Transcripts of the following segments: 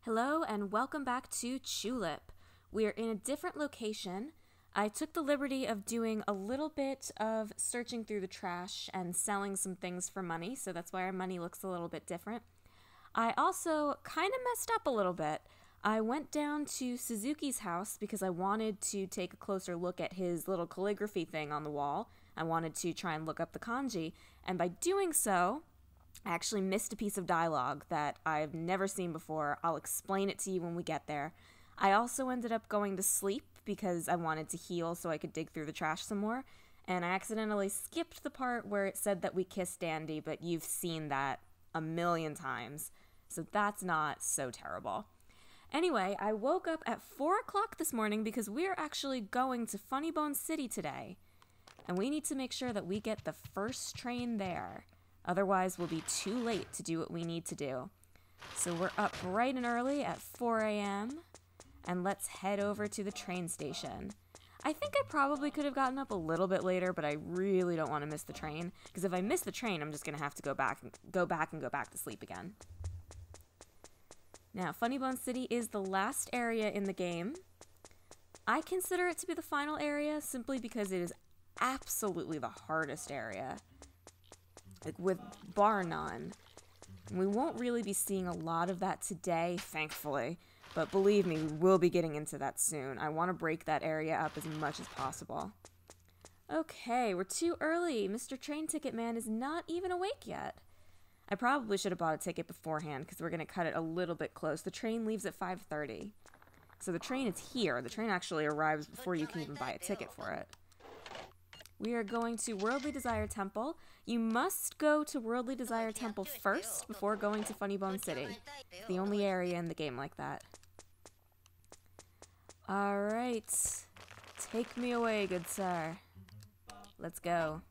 Hello and welcome back to Chulip. We are in a different location. I took the liberty of doing a little bit of searching through the trash and selling some things for money, so that's why our money looks a little bit different. I also kind of messed up a little bit. I went down to Suzuki's house because I wanted to take a closer look at his little calligraphy thing on the wall. I wanted to try and look up the kanji, and by doing so, I actually missed a piece of dialogue that I've never seen before. I'll explain it to you when we get there. I also ended up going to sleep because I wanted to heal so I could dig through the trash some more, and I accidentally skipped the part where it said that we kissed Dandy, but you've seen that a million times, so that's not so terrible. Anyway, I woke up at 4 o'clock this morning because we're actually going to Funny Bone City today, and we need to make sure that we get the first train there. Otherwise, we'll be too late to do what we need to do. So we're up bright and early at 4 a.m. and let's head over to the train station. I think I probably could have gotten up a little bit later, but I really don't want to miss the train, because if I miss the train, I'm just going to have to go back to sleep again. Now, Funny Bone City is the last area in the game. I consider it to be the final area simply because it is absolutely the hardest area. Like, with bar none. We won't really be seeing a lot of that today, thankfully, but believe me, we will be getting into that soon. I want to break that area up as much as possible. Okay, we're too early. Mr. Train Ticket Man is not even awake yet. I probably should have bought a ticket beforehand because we're going to cut it a little bit close. The train leaves at 5:30. So the train is here. The train actually arrives before you can even buy a ticket for it. We are going to Worldly Desire Temple. You must go to Worldly Desire Temple first before going to Funny Bone City. It's the only area in the game like that. Alright. Take me away, good sir. Let's go.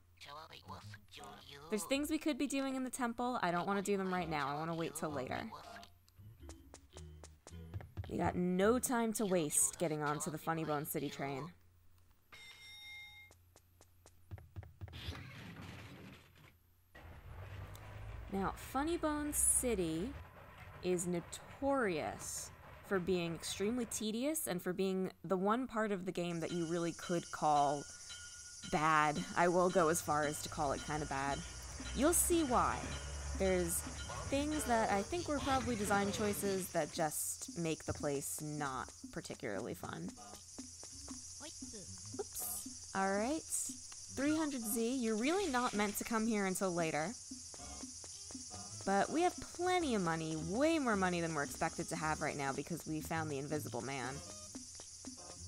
There's things we could be doing in the temple. I don't want to do them right now. I want to wait till later. We got no time to waste getting onto the Funny Bone City train. Now, Funny Bone City is notorious for being extremely tedious and for being the one part of the game that you really could call bad. I will go as far as to call it kind of bad. You'll see why. There's things that I think were probably design choices that just make the place not particularly fun. Oops. Alright. 300Z, you're really not meant to come here until later. But we have plenty of money, way more money than we're expected to have right now because we found the Invisible Man.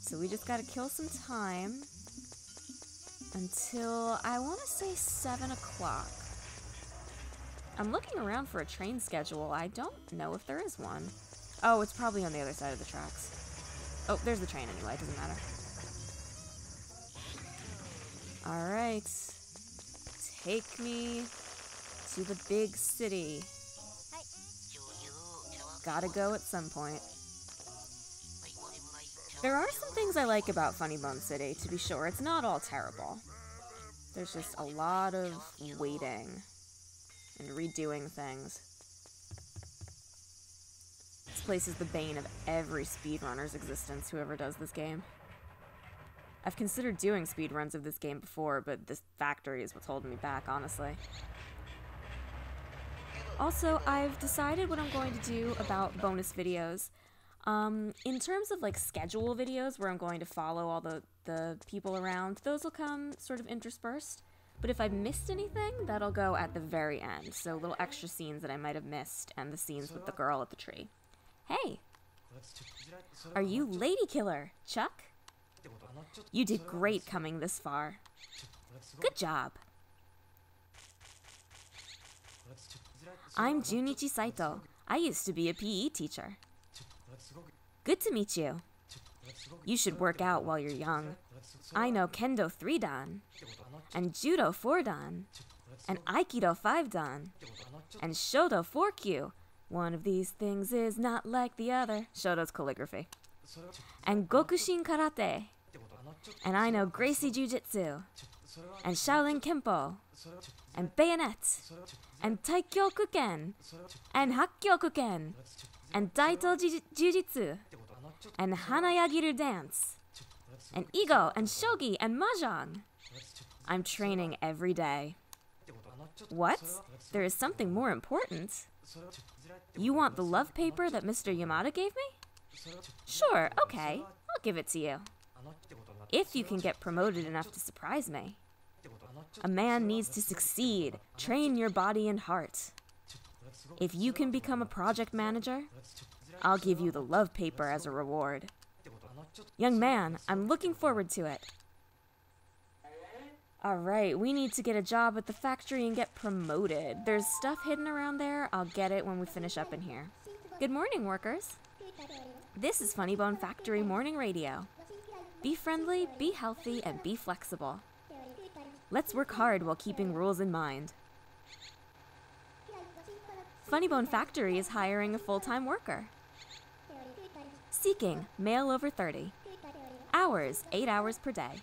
So we just gotta kill some time until, I want to say 7 o'clock. I'm looking around for a train schedule. I don't know if there is one. Oh, it's probably on the other side of the tracks. Oh, there's the train anyway, it doesn't matter. Alright. Take me to the big city. Gotta go at some point. There are some things I like about Funny Bone City, to be sure. It's not all terrible. There's just a lot of waiting and redoing things. This place is the bane of every speedrunner's existence, whoever does this game. I've considered doing speedruns of this game before, but this factory is what's holding me back, honestly. Also, I've decided what I'm going to do about bonus videos. In terms of like schedule videos where I'm going to follow all the people around, those will come sort of interspersed. But if I've missed anything, that'll go at the very end. So little extra scenes that I might have missed and the scenes with the girl at the tree. Hey! Are you Lady Killer, Chuck? You did great coming this far. Good job. I'm Junichi Saito. I used to be a PE teacher. Good to meet you. You should work out while you're young. I know Kendo 3 Dan, and Judo 4 Dan, and Aikido 5 Dan, and Shodo 4Q. One of these things is not like the other. Shodo's calligraphy. And Gokushin Karate. And I know Gracie Jiu-Jitsu, and Shaolin Kempo, and Bayonet, and Taikyoku Ken, and Hakkyoku Ken, and Daito Jujitsu, and Hanayagiru dance, and Igo, and Shogi, and Mahjong. I'm training every day. What? There is something more important. You want the love paper that Mr. Yamada gave me? Sure, okay, I'll give it to you. If you can get promoted enough to surprise me. A man needs to succeed. Train your body and heart. If you can become a project manager, I'll give you the love paper as a reward. Young man, I'm looking forward to it. Alright, we need to get a job at the factory and get promoted. There's stuff hidden around there. I'll get it when we finish up in here. Good morning, workers. This is Funny Bone Factory Morning Radio. Be friendly, be healthy, and be flexible. Let's work hard while keeping rules in mind. Funny Bone Factory is hiring a full-time worker. Seeking, male over 30. Hours, 8 hours per day.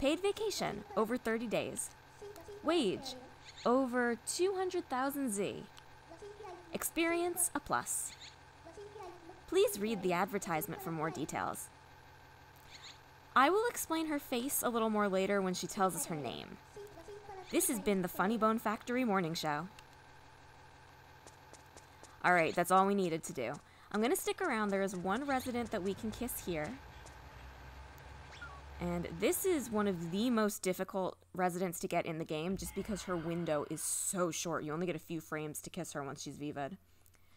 Paid vacation, over 30 days. Wage, over 200,000 Z. Experience, a plus. Please read the advertisement for more details. I will explain her face a little more later when she tells us her name. This has been the Funny Bone Factory Morning Show. Alright, that's all we needed to do. I'm gonna stick around. There is one resident that we can kiss here. And this is one of the most difficult residents to get in the game just because her window is so short. You only get a few frames to kiss her once she's Viva'd.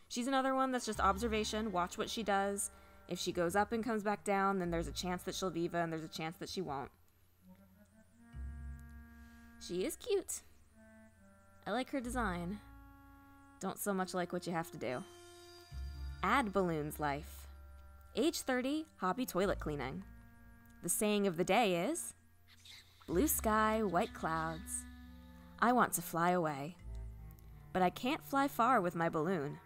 She's another one that's just observation. Watch what she does. If she goes up and comes back down, then there's a chance that she'll Viva and there's a chance that she won't. She is cute. I like her design. Don't so much like what you have to do. Add balloons life. Age 30, hobby toilet cleaning. The saying of the day is, blue sky, white clouds. I want to fly away. But I can't fly far with my balloon.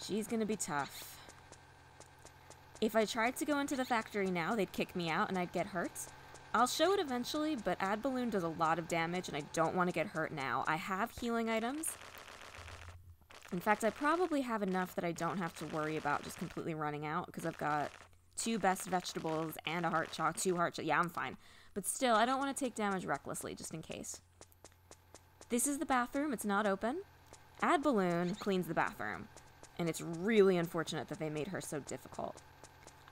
She's gonna be tough. If I tried to go into the factory now, they'd kick me out and I'd get hurt. I'll show it eventually, but Add Balloon does a lot of damage and I don't want to get hurt now. I have healing items. In fact, I probably have enough that I don't have to worry about just completely running out because I've got 2 best vegetables and a heart choc, 2 heart choc. Yeah, I'm fine. But still, I don't want to take damage recklessly just in case. This is the bathroom. It's not open. Add Balloon cleans the bathroom. And it's really unfortunate that they made her so difficult.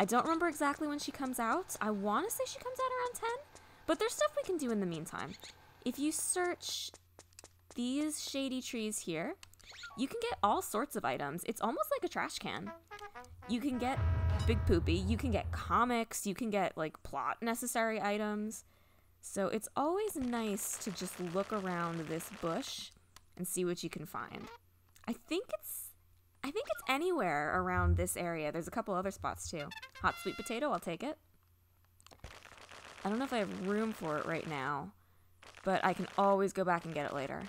I don't remember exactly when she comes out. I want to say she comes out around 10. But there's stuff we can do in the meantime. If you search these shady trees here, you can get all sorts of items. It's almost like a trash can. You can get Big Poopy. You can get comics. You can get, like, plot necessary items. So it's always nice to just look around this bush and see what you can find. I think it's anywhere around this area. There's a couple other spots too. Hot sweet potato, I'll take it. I don't know if I have room for it right now, but I can always go back and get it later.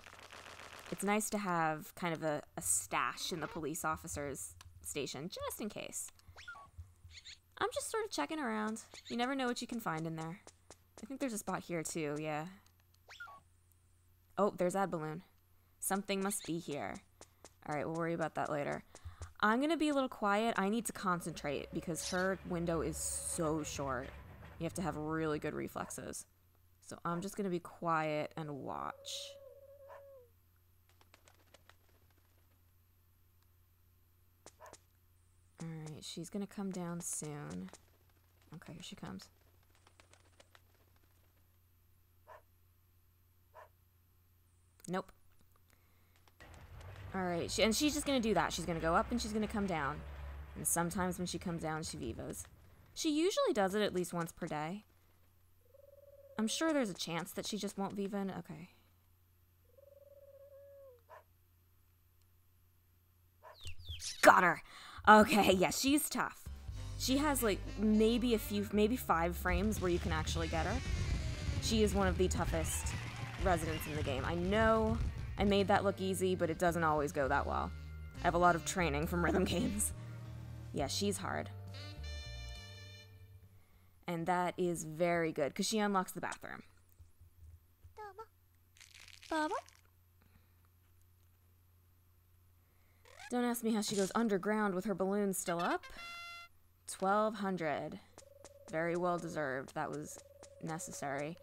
It's nice to have kind of a stash in the police officer's station, just in case. I'm just sort of checking around. You never know what you can find in there. I think there's a spot here too, yeah. Oh, there's Add Balloon. Something must be here. Alright, we'll worry about that later. I'm gonna be a little quiet. I need to concentrate because her window is so short. You have to have really good reflexes. So I'm just gonna be quiet and watch. Alright, she's gonna come down soon. Okay, here she comes. Nope. Alright, and she's just gonna do that. She's gonna go up and she's gonna come down. And sometimes when she comes down, she Vivas. She usually does it at least once per day. I'm sure there's a chance that she just won't Viva in. Okay. Got her! Okay, yeah, she's tough. She has like maybe 5 frames where you can actually get her. She is one of the toughest residents in the game. I know I made that look easy, but it doesn't always go that well. I have a lot of training from rhythm games. Yeah, she's hard. And that is very good, because she unlocks the bathroom. Baba. Don't ask me how she goes underground with her balloons still up. 1,200. Very well deserved. That was necessary.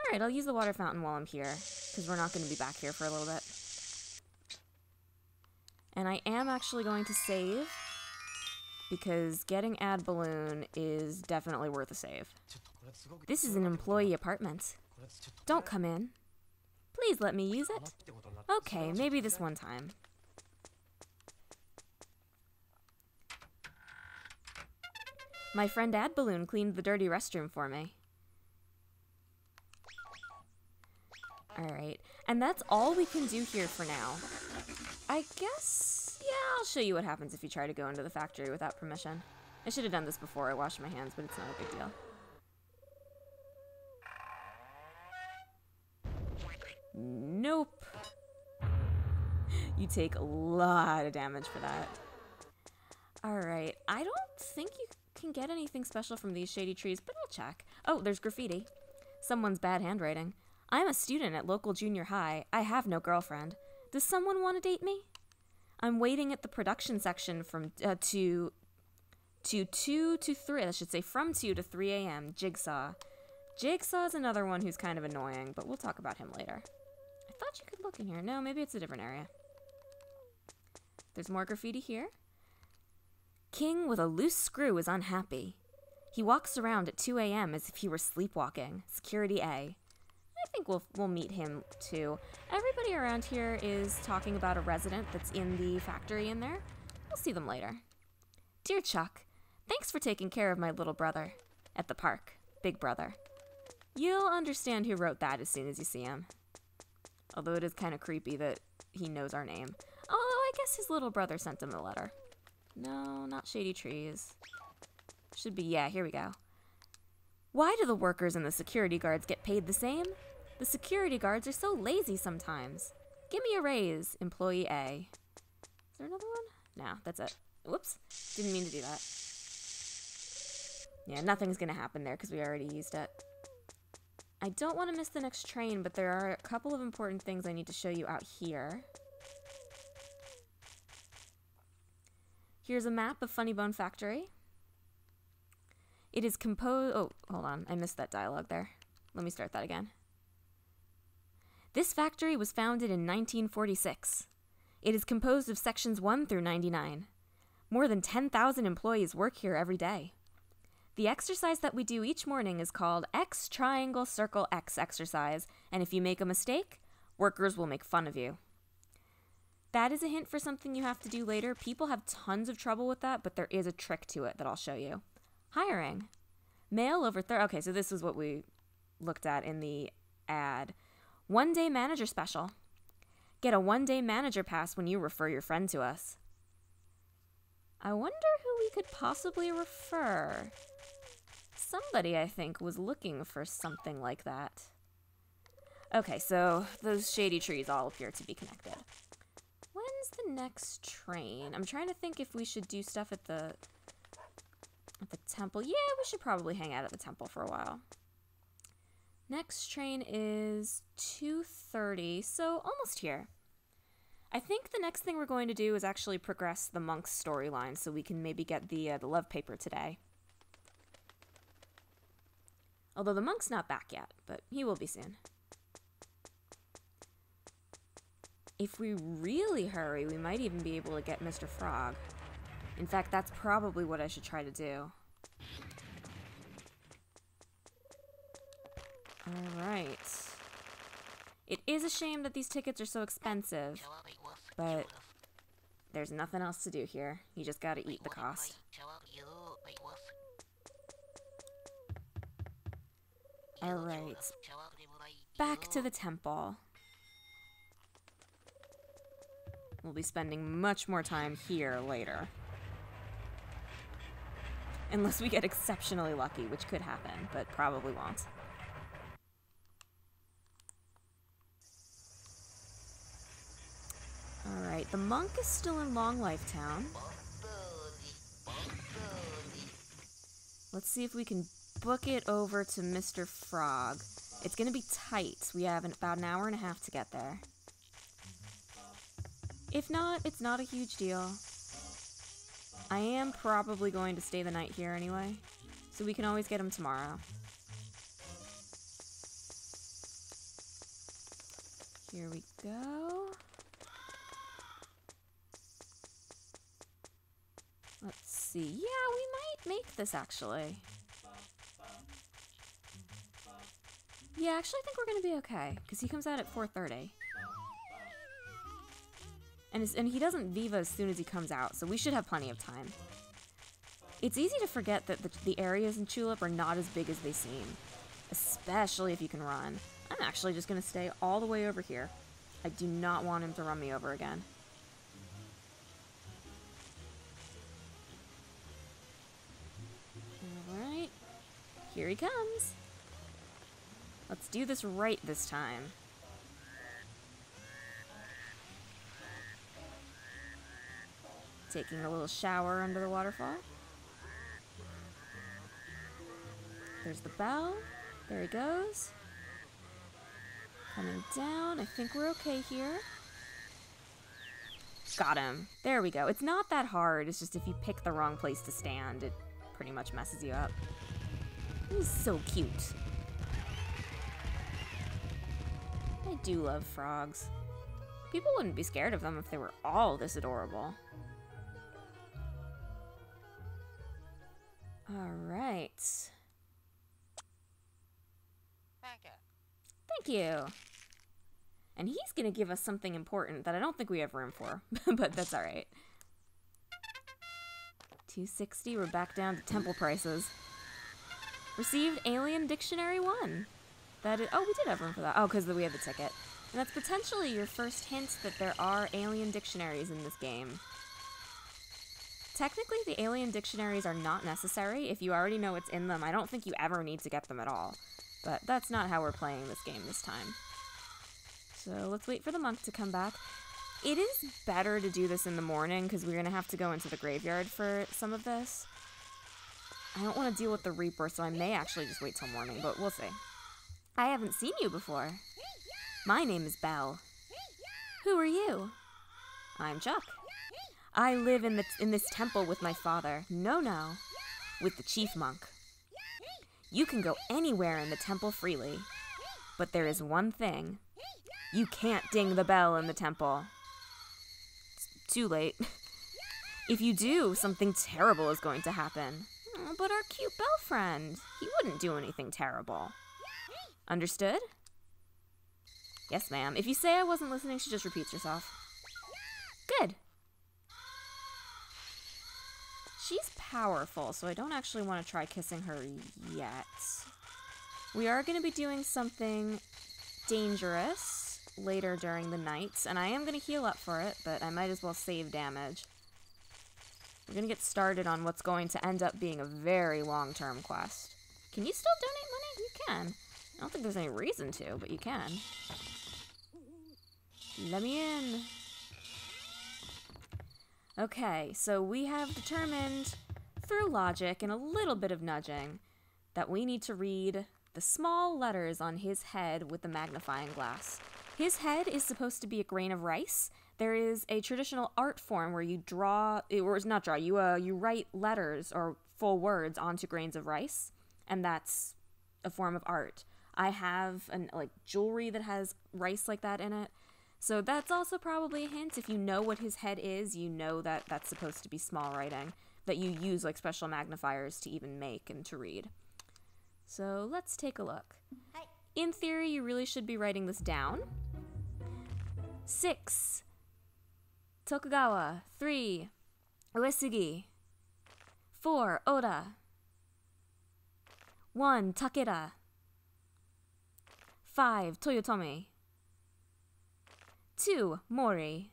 Alright, I'll use the water fountain while I'm here, because we're not going to be back here for a little bit. And I am actually going to save, because getting ad balloon is definitely worth a save. This is an employee apartment. Don't come in. Please let me use it. Okay, maybe this one time. My friend Ad Balloon cleaned the dirty restroom for me. Alright, and that's all we can do here for now. I guess, yeah, I'll show you what happens if you try to go into the factory without permission. I should have done this before I washed my hands, but it's not a big deal. Nope. You take a lot of damage for that. Alright, I don't think you can get anything special from these shady trees, but I'll check. Oh, there's graffiti. Someone's bad handwriting. I'm a student at local junior high. I have no girlfriend. Does someone want to date me? I'm waiting at the production section from 2 to 3. I should say from 2 to 3 a.m. Jigsaw. Jigsaw's another one who's kind of annoying, but we'll talk about him later. I thought you could look in here. No, maybe it's a different area. There's more graffiti here. King with a loose screw is unhappy. He walks around at 2 a.m. as if he were sleepwalking. Security A. I think we'll meet him too. Everybody around here is talking about a resident that's in the factory in there. We'll see them later. Dear Chuck, thanks for taking care of my little brother. At the park. Big brother. You'll understand who wrote that as soon as you see him. Although it is kind of creepy that he knows our name. Although I guess his little brother sent him a letter. No, not shady trees. Should be, yeah, here we go. Why do the workers and the security guards get paid the same? The security guards are so lazy sometimes. Give me a raise, employee A. Is there another one? No, that's it. Whoops, didn't mean to do that. Yeah, nothing's gonna happen there because we already used it. I don't want to miss the next train, but there are a couple of important things I need to show you out here. Here's a map of Funny Bone Factory. It is composed... Oh, hold on. I missed that dialogue there. Let me start that again. This factory was founded in 1946. It is composed of sections 1 through 99. More than 10,000 employees work here every day. The exercise that we do each morning is called X Triangle Circle X exercise, and if you make a mistake, workers will make fun of you. That is a hint for something you have to do later. People have tons of trouble with that, but there is a trick to it that I'll show you. Hiring. Male over 30. Okay, so this is what we looked at in the ad. One-day manager special. Get a one-day manager pass when you refer your friend to us. I wonder who we could possibly refer. Somebody, I think, was looking for something like that. Okay, so those shady trees all appear to be connected. When's the next train? I'm trying to think if we should do stuff at the temple. Yeah, we should probably hang out at the temple for a while. Next train is 2:30, so almost here. I think the next thing we're going to do is actually progress the monk's storyline so we can maybe get the love paper today. Although the monk's not back yet, but he will be soon. If we really hurry, we might even be able to get Mr. Frog. In fact, that's probably what I should try to do. Alright. It is a shame that these tickets are so expensive, but there's nothing else to do here. You just gotta eat the cost. Alright. Back to the temple. We'll be spending much more time here later. Unless we get exceptionally lucky, which could happen, but probably won't. Alright, the monk is still in Long Life Town. Let's see if we can book it over to Mr. Frog. It's gonna be tight. We have about an hour and a half to get there. If not, it's not a huge deal. I am probably going to stay the night here anyway, so we can always get him tomorrow. Here we go. Let's see. Yeah, we might make this actually. Yeah, actually I think we're gonna be okay, because he comes out at 4:30. And he doesn't Viva as soon as he comes out, so we should have plenty of time. It's easy to forget that the areas in Chulip are not as big as they seem, especially if you can run. I'm actually just going to stay all the way over here. I do not want him to run me over again. Alright, here he comes. Let's do this right this time. Taking a little shower under the waterfall. There's the bell. There he goes. Coming down. I think we're okay here. Got him. There we go. It's not that hard. It's just if you pick the wrong place to stand, it pretty much messes you up. He's so cute. I do love frogs. People wouldn't be scared of them if they were all this adorable. Alright. Thank you. And he's gonna give us something important that I don't think we have room for, but that's alright. 260, we're back down to temple prices. Received Alien Dictionary 1. That is, oh, we did have room for that. Oh, because we have the ticket. And that's potentially your first hint that there are alien dictionaries in this game. Technically, the alien dictionaries are not necessary. If you already know what's in them, I don't think you ever need to get them at all. But that's not how we're playing this game this time. So let's wait for the monk to come back. It is better to do this in the morning because we're going to have to go into the graveyard for some of this. I don't want to deal with the Reaper, so I may actually just wait till morning, but we'll see. I haven't seen you before. My name is Belle. Who are you? I'm Chuck. I live in this temple with my father. No, with the chief monk. You can go anywhere in the temple freely. But there is one thing. You can't ding the bell in the temple. It's too late. If you do, something terrible is going to happen. Oh, but our cute bell friend, he wouldn't do anything terrible. Understood? Yes, ma'am. If you say I wasn't listening, she just repeats herself. Good. She's powerful, so I don't actually want to try kissing her yet. We are going to be doing something dangerous later during the night, and I am going to heal up for it, but I might as well save damage. We're going to get started on what's going to end up being a very long-term quest. Can you still donate money? You can. I don't think there's any reason to, but you can. Let me in. Okay, so we have determined, through logic and a little bit of nudging, that we need to read the small letters on his head with the magnifying glass. His head is supposed to be a grain of rice. There is a traditional art form where you draw, or not draw, you write letters or full words onto grains of rice, and that's a form of art. I have jewelry that has rice like that in it. So that's also probably a hint. If you know what his head is, you know that that's supposed to be small writing that you use like special magnifiers to even make and to read. So let's take a look. In theory, you really should be writing this down. 6. Tokugawa. 3. Uesugi. 4. Oda. 1. Takeda. 5. Toyotomi. 2. Mori.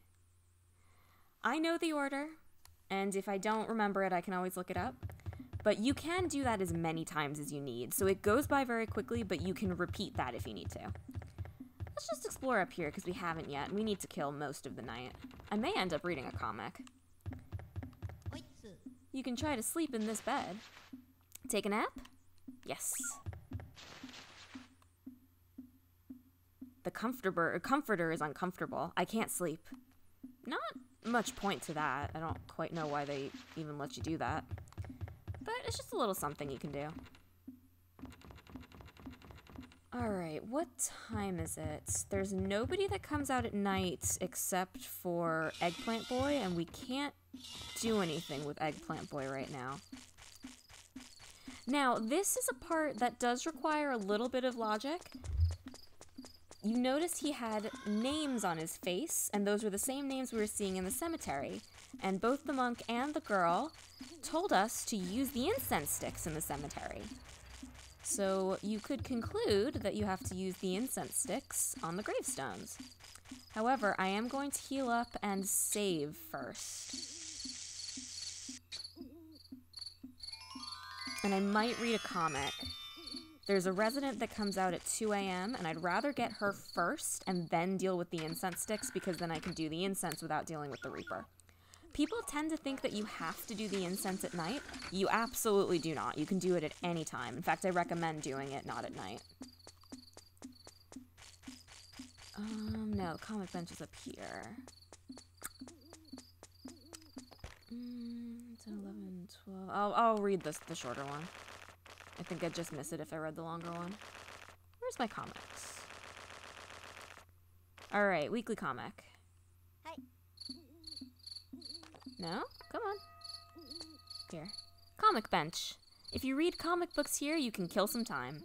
I know the order, and if I don't remember it, I can always look it up. But you can do that as many times as you need, so it goes by very quickly, but you can repeat that if you need to. Let's just explore up here, because we haven't yet, and we need to kill most of the night. I may end up reading a comic. You can try to sleep in this bed. Take a nap? Yes. The comforter is uncomfortable. I can't sleep. not much point to that. I don't quite know why they even let you do that. But it's just a little something you can do. Alright, what time is it? There's nobody that comes out at night except for Eggplant Boy, and we can't do anything with Eggplant Boy right now. Now, this is a part that does require a little bit of logic. You notice he had names on his face, and those were the same names we were seeing in the cemetery. And both the monk and the girl told us to use the incense sticks in the cemetery. So you could conclude that you have to use the incense sticks on the gravestones. However, I am going to heal up and save first. And I might read a comic. There's a resident that comes out at 2 a.m. and I'd rather get her first and then deal with the incense sticks because then I can do the incense without dealing with the Reaper. People tend to think that you have to do the incense at night. You absolutely do not. You can do it at any time. In fact, I recommend doing it not at night. No, comic bench is up here. 10, 11, 12. I'll read the shorter one. I think I'd just miss it if I read the longer one. Where's my comics? Alright, weekly comic. No? Come on. Here. Comic bench. If you read comic books here, you can kill some time.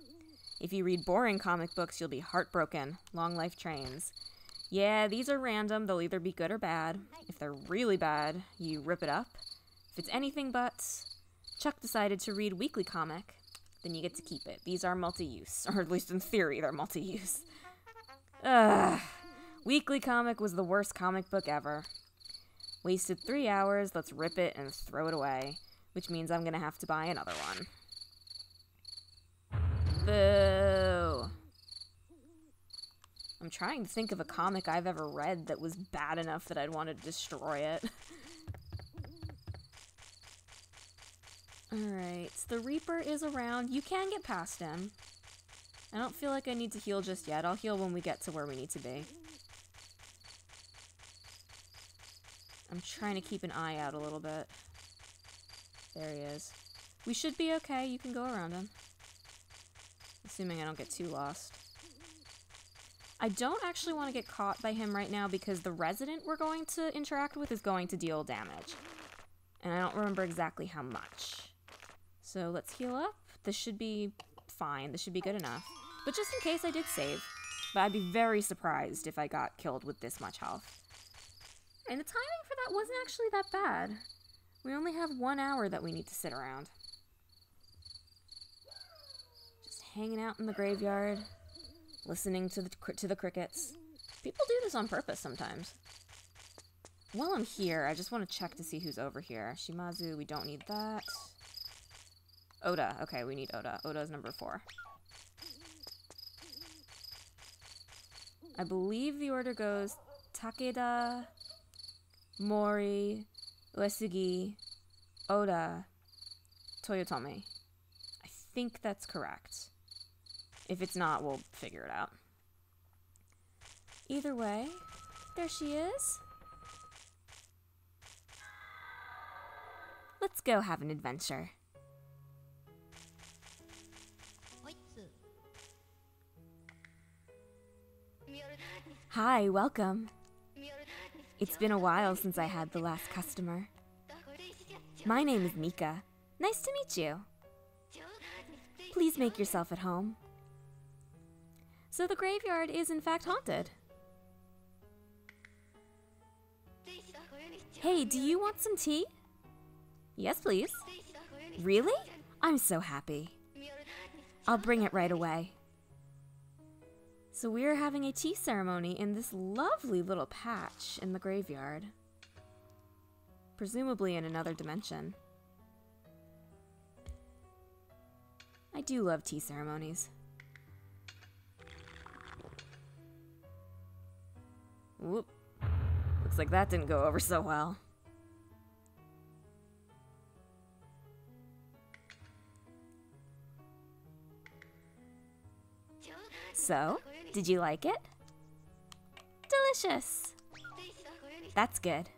If you read boring comic books, you'll be heartbroken. Long life trains. Yeah, these are random. They'll either be good or bad. If they're really bad, you rip it up. If it's anything but Chuck decided to read weekly comic, then you get to keep it. These are multi-use, or at least in theory, they're multi-use. Ugh. Weekly comic was the worst comic book ever. Wasted 3 hours, let's rip it and throw it away. Which means I'm gonna have to buy another one. Boo! I'm trying to think of a comic I've ever read that was bad enough that I'd want to destroy it. Alright, the Reaper is around. You can get past him. I don't feel like I need to heal just yet. I'll heal when we get to where we need to be. I'm trying to keep an eye out a little bit. There he is. We should be okay. You can go around him. Assuming I don't get too lost. I don't actually want to get caught by him right now because the resident we're going to interact with is going to deal damage. And I don't remember exactly how much. So let's heal up. This should be fine. This should be good enough. But just in case I did save. But I'd be very surprised if I got killed with this much health. And the timing for that wasn't actually that bad. We only have 1 hour that we need to sit around. Just hanging out in the graveyard, listening to the crickets. People do this on purpose sometimes. While I'm here, I just want to check to see who's over here. Shimazu, we don't need that. Oda, okay, we need Oda. Oda's number 4. I believe the order goes Takeda, Mori, Uesugi, Oda, Toyotomi. I think that's correct. If it's not, we'll figure it out. Either way, there she is. Let's go have an adventure. Hi, welcome. It's been a while since I had the last customer. My name is Mika. Nice to meet you. Please make yourself at home. So the graveyard is in fact haunted. Hey, do you want some tea? Yes, please. Really? I'm so happy. I'll bring it right away. So we're having a tea ceremony in this lovely little patch in the graveyard. Presumably in another dimension. I do love tea ceremonies. Whoop. Looks like that didn't go over so well. So, did you like it? Delicious! That's good.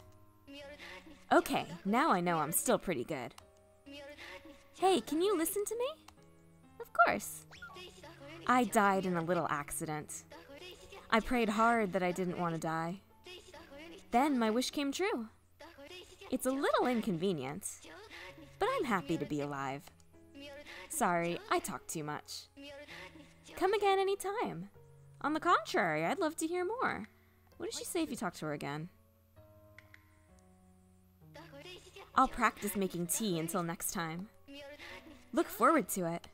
Okay, now I know I'm still pretty good. Hey, can you listen to me? Of course. I died in a little accident. I prayed hard that I didn't want to die. Then my wish came true. It's a little inconvenient, but I'm happy to be alive. Sorry, I talk too much. Come again anytime. On the contrary, I'd love to hear more. What does she say if you talk to her again? I'll practice making tea until next time. Look forward to it.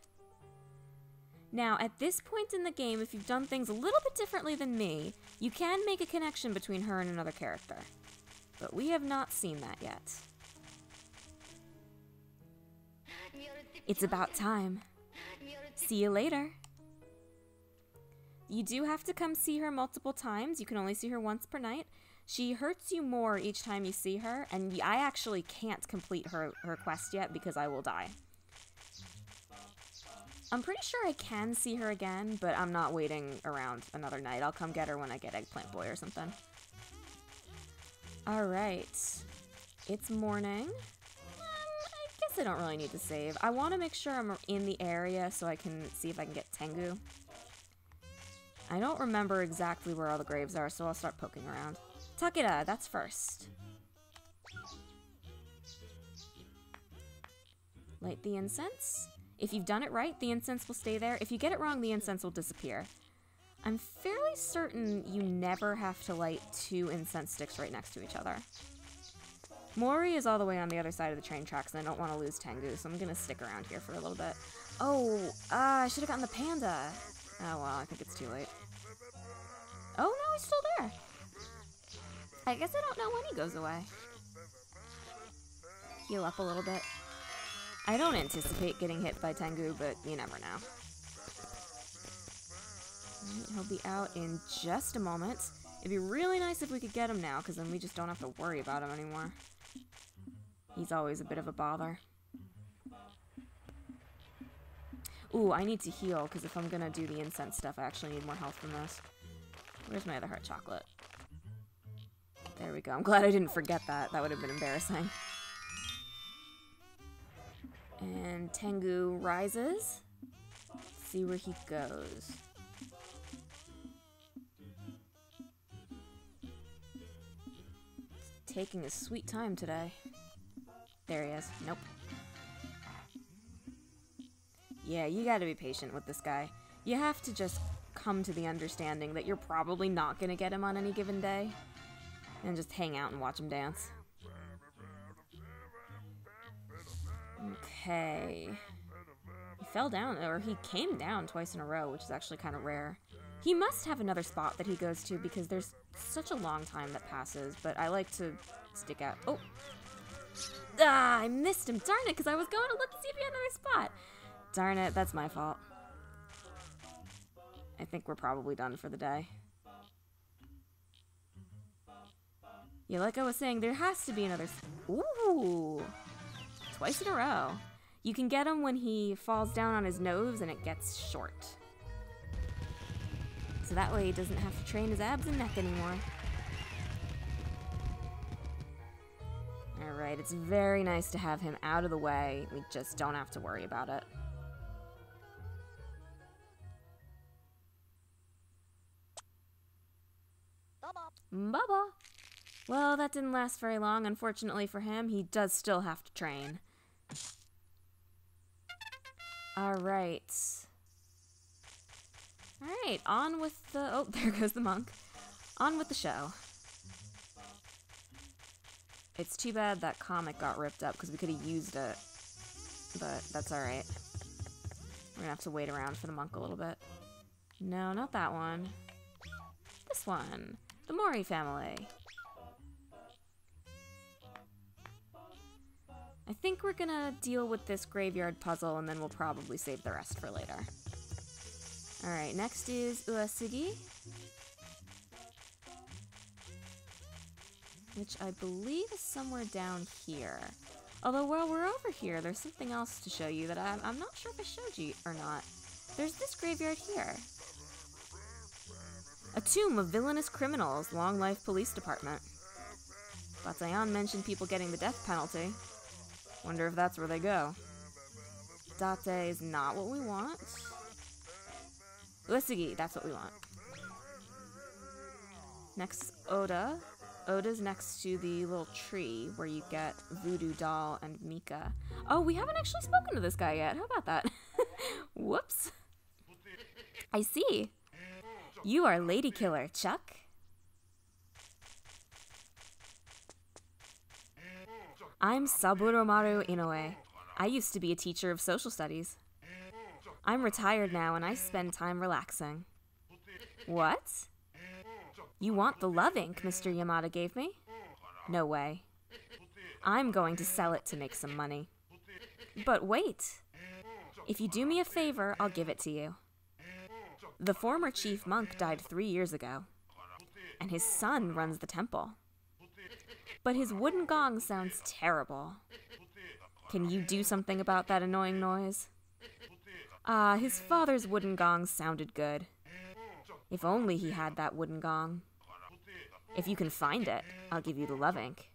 Now, at this point in the game, if you've done things a little bit differently than me, you can make a connection between her and another character. But we have not seen that yet. It's about time. See you later. You do have to come see her multiple times. You can only see her once per night. She hurts you more each time you see her, and I actually can't complete her quest yet because I will die. I'm pretty sure I can see her again, but I'm not waiting around another night. I'll come get her when I get Eggplant Boy or something. Alright. It's morning. I guess I don't really need to save. I want to make sure I'm in the area so I can see if I can get Tengu. I don't remember exactly where all the graves are, so I'll start poking around. Takeda, that's first. Light the incense. If you've done it right, the incense will stay there. If you get it wrong, the incense will disappear. I'm fairly certain you never have to light 2 incense sticks right next to each other. Mori is all the way on the other side of the train tracks, and I don't want to lose Tengu, so I'm going to stick around here for a little bit. Oh, I should have gotten the panda. Oh, well, I think it's too late. Oh, no, he's still there. I guess I don't know when he goes away. Heal up a little bit. I don't anticipate getting hit by Tengu, but you never know. Right, he'll be out in just a moment. It'd be really nice if we could get him now, because then we just don't have to worry about him anymore. He's always a bit of a bother. Ooh, I need to heal, because if I'm gonna do the incense stuff, I actually need more health from this. Where's my other heart chocolate? There we go. I'm glad I didn't forget that. That would have been embarrassing. And Tengu rises. Let's see where he goes. Taking his sweet time today. There he is. Nope. Yeah, you gotta be patient with this guy. You have to just come to the understanding that you're probably not gonna get him on any given day. And just hang out and watch him dance. Okay. He fell down, or he came down twice in a row, which is actually kind of rare. He must have another spot that he goes to because there's such a long time that passes, but I like to stick out. Oh! Ah, I missed him. Darn it, because I was going to look to see if he had another spot. Darn it, that's my fault. I think we're probably done for the day. Yeah, like I was saying, there has to be another... Ooh! Twice in a row. You can get him when he falls down on his nose and it gets short. So that way he doesn't have to train his abs and neck anymore. Alright, it's very nice to have him out of the way. We just don't have to worry about it. Baba! Well, that didn't last very long. Unfortunately for him, he does still have to train. Alright. Alright, on with the... Oh, there goes the monk. On with the show. It's too bad that comic got ripped up, because we could have used it. But that's alright. We're gonna have to wait around for the monk a little bit. No, not that one. This one. The Mori family. I think we're gonna deal with this graveyard puzzle, and then we'll probably save the rest for later. Alright, next is Uesugi, which I believe is somewhere down here. Although while we're over here, there's something else to show you that I'm not sure if I showed you or not. There's this graveyard here. A tomb of villainous criminals, Long Life Police Department. Batayan mentioned people getting the death penalty. Wonder if that's where they go. Date is not what we want. Uesugi, that's what we want. Next, Oda. Oda's next to the little tree where you get Voodoo Doll and Mika. Oh, we haven't actually spoken to this guy yet. How about that? Whoops. I see. You are Lady Killer, Chuck. I'm Saburomaru Inoue. I used to be a teacher of social studies. I'm retired now and I spend time relaxing. What? You want the love ink Mr. Yamada gave me? No way. I'm going to sell it to make some money. But wait. If you do me a favor, I'll give it to you. The former chief monk died 3 years ago, and his son runs the temple. But his wooden gong sounds terrible. Can you do something about that annoying noise? His father's wooden gong sounded good. If only he had that wooden gong. If you can find it, I'll give you the love ink.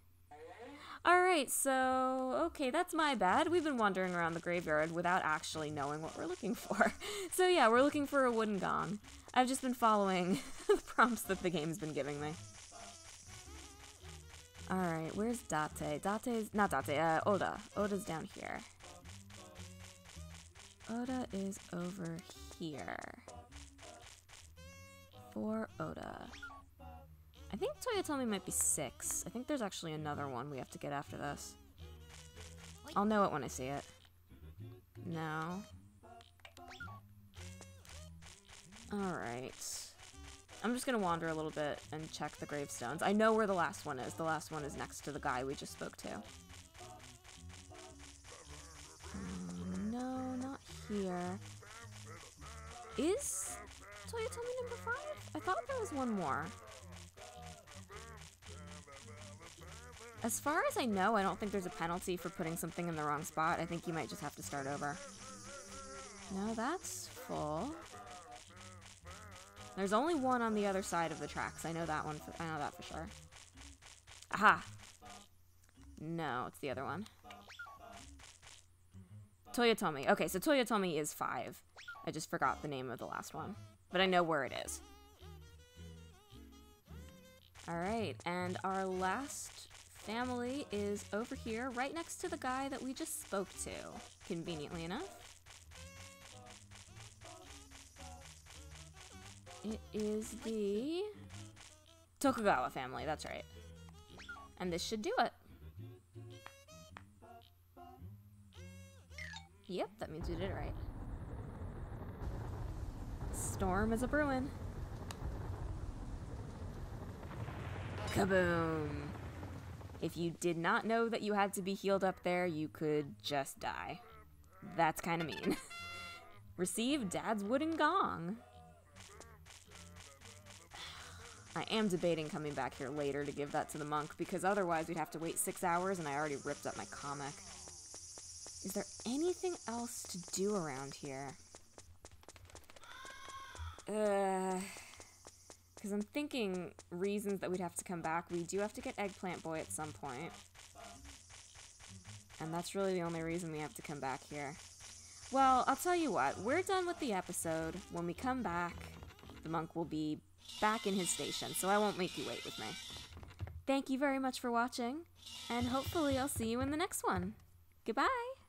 Alright, so, okay, that's my bad. We've been wandering around the graveyard without actually knowing what we're looking for. So yeah, we're looking for a wooden gong. I've just been following the prompts that the game's been giving me. Alright, where's Date? Oda. Oda's down here. Oda is over here. For Oda. I think Toyotomi might be 6. I think there's actually another one we have to get after this. I'll know it when I see it. No. Alright. I'm just gonna wander a little bit and check the gravestones. I know where the last one is. The last one is next to the guy we just spoke to. No, not here. Is Toyotomi number 5? I thought there was one more. As far as I know, I don't think there's a penalty for putting something in the wrong spot. I think you might just have to start over. No, that's full. There's only one on the other side of the tracks. I know that one. I know that for sure. Aha! No, it's the other one. Toyotomi. Okay, so Toyotomi is 5. I just forgot the name of the last one. But I know where it is. Alright, and our last family is over here, right next to the guy that we just spoke to, conveniently enough. It is the Tokugawa family, that's right. And this should do it. Yep, that means we did it right. Storm is a brewing. Kaboom! If you did not know that you had to be healed up there, you could just die. That's kind of mean. Receive Dad's wooden gong. I am debating coming back here later to give that to the monk, because otherwise we'd have to wait 6 hours and I already ripped up my comic. Is there anything else to do around here? Because I'm thinking reasons that we'd have to come back. We do have to get Eggplant Boy at some point. And that's really the only reason we have to come back here. Well, I'll tell you what. We're done with the episode. When we come back, the monk will be back in his station, so I won't make you wait with me. Thank you very much for watching, and hopefully I'll see you in the next one. Goodbye!